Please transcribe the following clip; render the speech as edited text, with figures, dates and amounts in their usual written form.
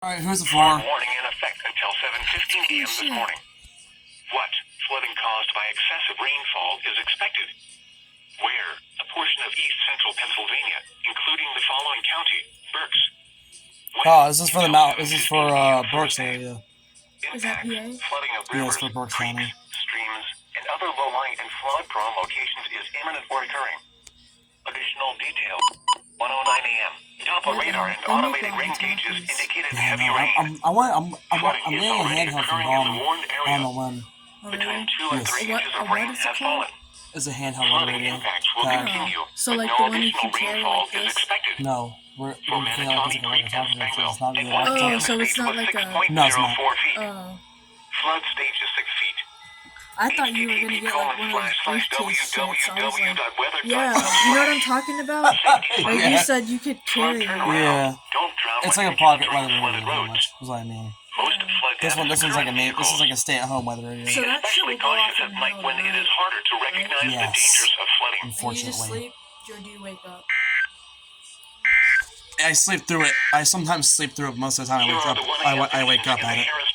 Alright, who's the Flood floor? warning in effect until 7:15 a.m. this morning. What flooding caused by excessive rainfall is expected? Where? A portion of east central Pennsylvania, including the following county: Berks. Oh, this is for the mount. This is for Berks area. Is that PA? Flooding of Yeah, rivers, it's for Berks creeks, County. streams, and other low-lying and flood-prone locations is imminent or occurring. Additional detail. 1:09 a.m. Doppler radar and automated rain gauges indicated heavy rain. I'm getting a handheld from occurring in Bomb. the warned I area. don't know when. Between 2 and Yes. 3 What- inches of what rain is it has called? fallen. It's a handheld Flooding radio. impacts will continue, So, but like, no the one you additional can carry rainfall like is this? expected. No, we're For feeling like Manitowoc it's like Creek a and talking Spangville, it's not a really one like AM so it's stage not was like a- 6.04 No, it's not. feet. Oh. Flood stage is 6 feet. I thought you were gonna get like one of those briefcase shits. I was like, yeah, you know what I'm talking about? Like you said, you could carry it. Yeah. It's like a pocket weather radio, pretty much. Is what I mean. Most flood This deaths one's like a occur in name. This is vehicles. like a stay-at-home weather radio. So that shit Especially will go off cautious in at the night middle when of the it night. is harder to recognize the Yes. dangers of flooding. And you just Unfortunately, sleep, or do you wake up? I sleep through it. I sometimes sleep through it. Most of the time, Here are the 1 a.m. I wake up conditions at in it. the Harris